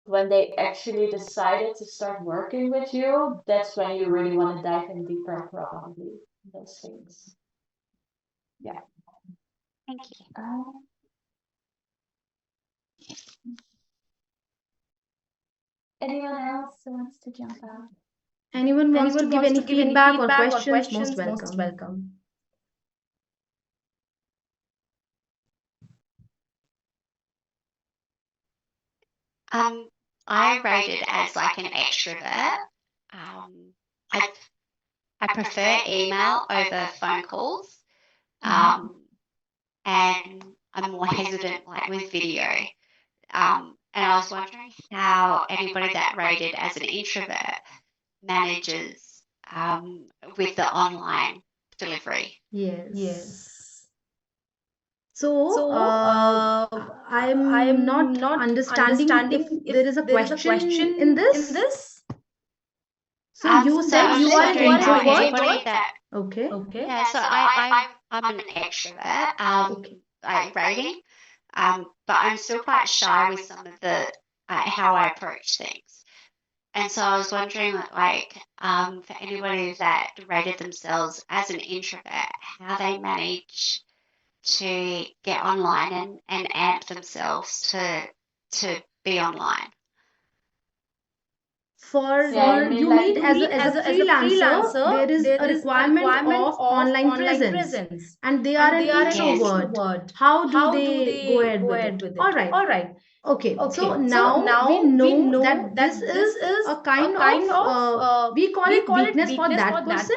when they actually decided to start working with you, that's when you really want to dive in deeper, probably, those things. Yeah. Thank you. Anyone else who wants to jump out? Anyone wants to give any feedback or questions, most welcome. I rate it as like an extrovert. I prefer email over phone calls, and I'm more hesitant like with video. And I was wondering how anybody that rated as an introvert manages with the online delivery. Yes. So, I'm not understanding if there is a question in this. So you said you are an introvert? Okay. Yeah, so I'm an extrovert. Okay. Rating, but I'm still quite shy with some of the how I approach things. And so I was wondering, like, for anybody that rated themselves as an introvert, how they manage to get online and amp themselves to be online. You mean as a freelancer, there is a requirement of online presence, and they are an introvert. How do they go ahead with it? All right. Okay, so now we know that this is a kind of we call it weakness for that person.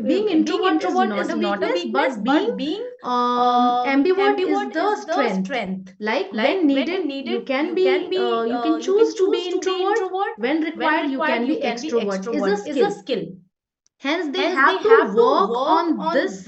Being introvert is not a weakness, but being ambivert is the strength. Like when needed, you can choose to be introvert. When required, you can be extrovert. Is a skill. Hence, they have to work on this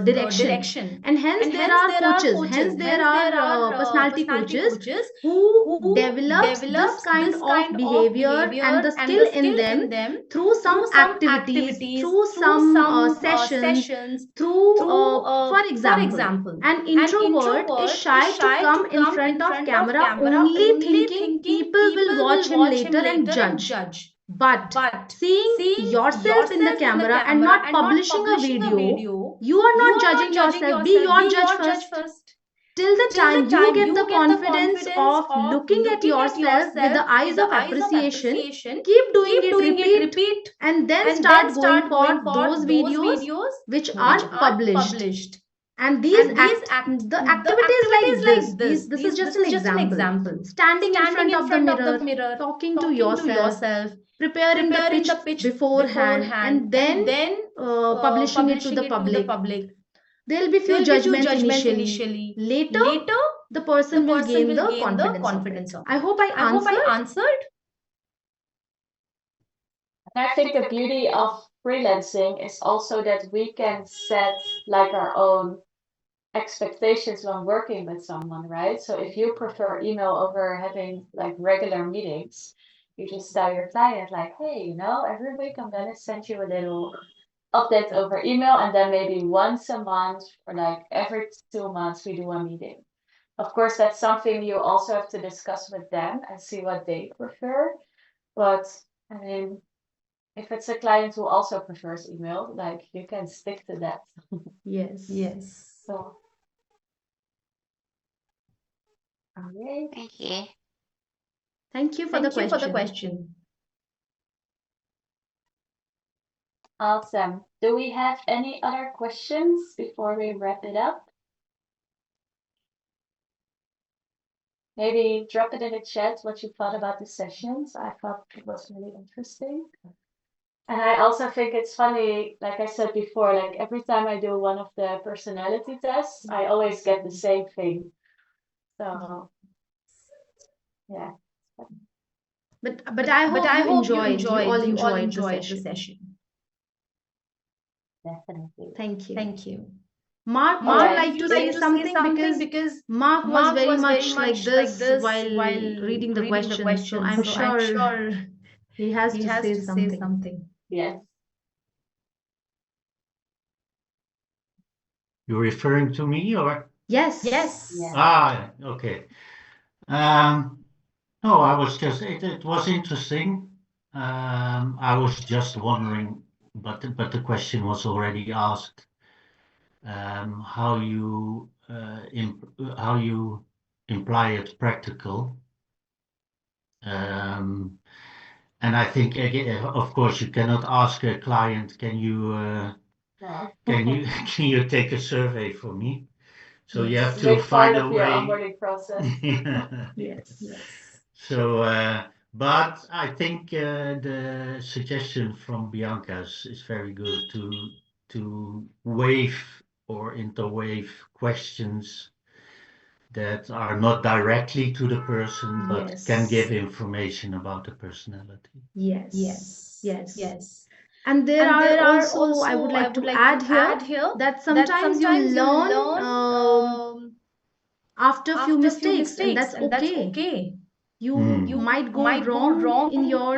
direction, and hence there are coaches, hence there are personality coaches who develops this kind of behavior and the skill in them through some activities, through some sessions, through for example, an introvert is shy to come in front of camera, only thinking people will watch him later and judge. But seeing yourself in the camera and not publishing a video, you are not judging yourself. Be your judge first. Till the time you get the confidence of looking at yourself with the eyes of appreciation, keep doing it, repeat, and then start going for those videos which are published. And the activities like this is just an example. Standing in front of the mirror, talking to yourself, preparing the pitch beforehand, and then publishing it to the public. There will be few judgments initially. Later, the person will gain the confidence of it. I hope I answered. And I think the beauty of freelancing is also that we can set like our own expectations when working with someone, right? So if you prefer email over having like regular meetings, you just tell your client like, hey, every week I'm gonna send you a little update over email, and then maybe once a month or like every 2 months we do a meeting. Of course, that's something you also have to discuss with them and see what they prefer. But I mean, if it's a client who also prefers email, like you can stick to that. Yes. So, okay. Thank you. Thank you for the question. Awesome. Do we have any other questions before we wrap it up? Maybe drop it in the chat what you thought about the sessions. I thought it was really interesting. And I also think it's funny, like I said before, like every time I do one of the personality tests, I always get the same thing. So, yeah. But I hope you all enjoyed the session. Definitely. Thank you. Mark would like to say something because Mark was very much like this while reading the questions. So I'm sure he has to say something. Yes. You're referring to me or? Yes. Yeah. Okay. No, I was just, it was interesting. I was just wondering, but the question was already asked, how you how you imply it practical. And I think again, of course, you cannot ask a client, can you No. can you take a survey for me? So you have It's a to big find part a of your way. onboarding process. Yes. So, but I think the suggestion from Bianca is very good to waive or interwave questions that are not directly to the person, but can give information about the personality. Yes. And there are also, I would like to add here that sometimes you learn after a few mistakes, and that's okay. You might go wrong in your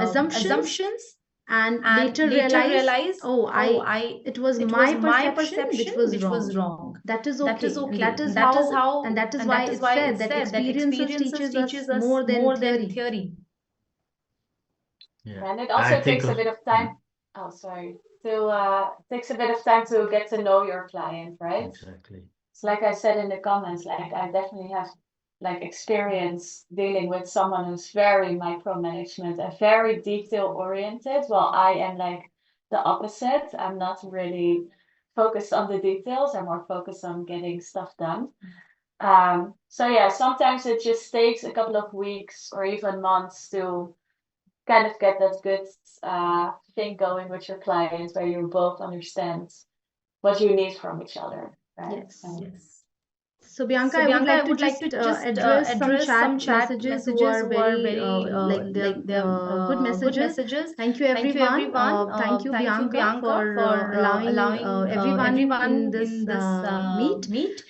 assumptions and later realize, oh, it was my perception which was wrong. That is okay. And that is how, and that is why it's said that experiences teaches us more than theory. Yeah. And it also takes a bit of time. Oh, sorry. Takes a bit of time to get to know your client, right? Exactly. It's like I said in the comments, like I definitely have like experience dealing with someone who's very micromanagement and very detail oriented, while I am like the opposite. I'm not really focused on the details. I'm more focused on getting stuff done. So yeah, sometimes it just takes a couple of weeks or even months to kind of get that good thing going with your clients where you both understand what you need from each other, right? Yes. So Bianca, I would like to just address some chat messages who are very like they're good messages. Thank you everyone. Thank you Bianca for allowing everyone in this meet.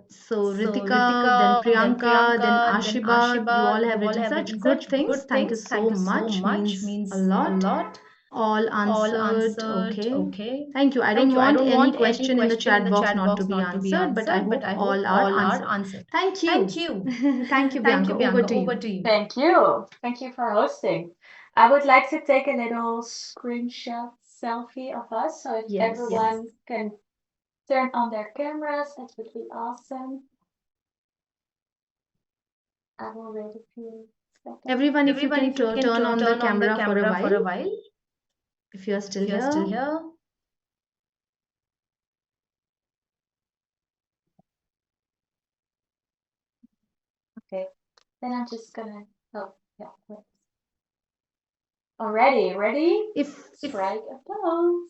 So Ritika, then Priyanka, then Ashiba, you all have written such good things. Thank you so much. Means a lot. All answered. Okay. Thank you. I don't want any question in the chat box not to be answered, but I hope all are answered. Thank you. Thank you, Bianca. Over to you. Thank you. Thank you for hosting. I would like to take a little screenshot selfie of us. So if everyone can turn on their cameras, that would be awesome. I will wait a few seconds. Everyone, if you can turn on the camera for a while. If you are still here. Okay, then I'm just gonna, oh, yeah, wait. Already, ready? If Strike a pose.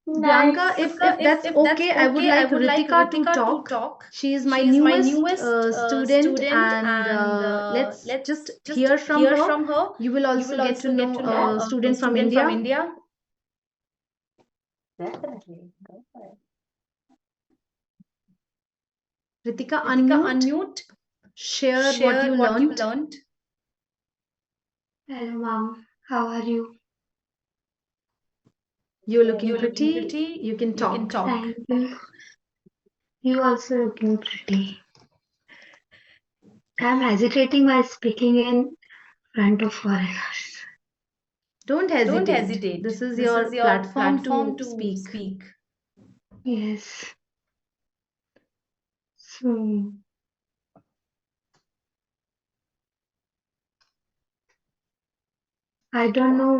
Bianca, if that's okay, I would like Ritika to talk. She is my newest student, and let's just hear from her. You will also get to know a student from India. Definitely, go for it. Ritika, unmute. Share what you learned. Hello, mom. How are you? You're looking pretty. You can talk. Thank you. You also looking pretty. I'm hesitating while speaking in front of foreigners. Don't hesitate. This is your platform to speak. Yes. So, I don't know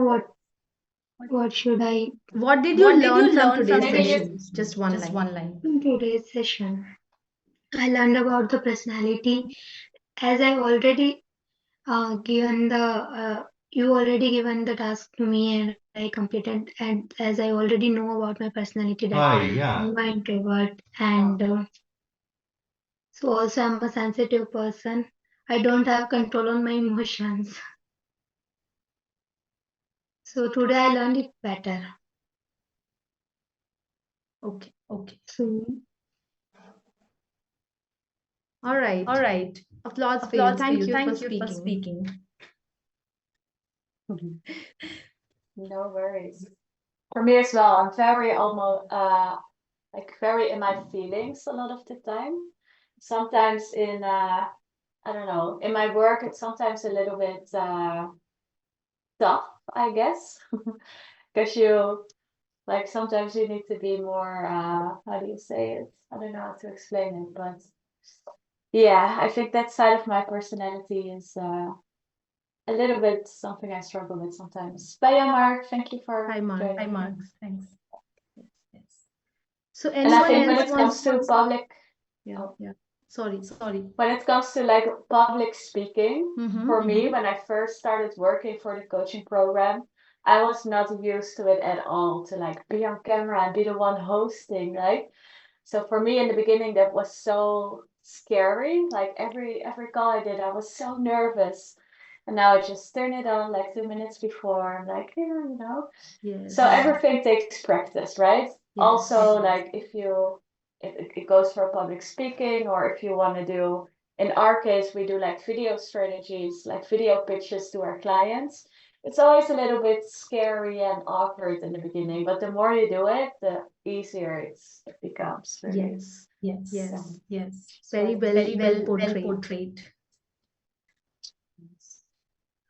what should I What did you learn from today's session? Just one line. in today's session. I learned about the personality as I already given the you already given the task to me and I completed, and as I already know about my personality that I'm an introvert and so also I'm a sensitive person. I don't have control on my emotions. So today I learned it better. Okay. So All right. Applause for you. Thank you for speaking. No worries. For me as well, I'm very almost like very in my feelings a lot of the time. Sometimes in I don't know, in my work it's sometimes a little bit tough, I guess, because you like sometimes you need to be more how do you say it? I don't know how to explain it, but yeah, I think that side of my personality is a little bit something I struggle with sometimes. But yeah, Mark, thank you for Hi, Mark. joining Hi, me. Mark. Thanks. Yes. So And I anyone think when else it comes wants? to public, Yeah, yeah. Sorry. when it comes to like public speaking, Mm-hmm. for me, when I first started working for the coaching program, I was not used to it at all to like be on camera and be the one hosting, right? So for me in the beginning, that was so scary. Like every call I did, I was so nervous. And now I just turn it on like 2 minutes before. I'm like, yeah, you know. Yes. So everything takes practice, right? Also, Yes. like if it goes for public speaking, or if you want to do, in our case, we do like video strategies, like video pitches to our clients. It's always a little bit scary and awkward in the beginning, but the more you do it, the easier it becomes. Really. Yes. So Very it's- well portrayed.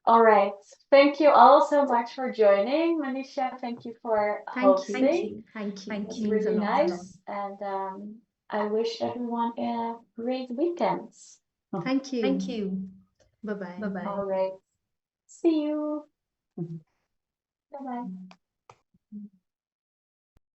All right. Thank you all so much for joining. Manisha, thank you for hosting. Thank you. It's Means a really lot. nice. And I wish everyone a great weekend. Thank you. Bye-bye. All right. See you. Bye bye.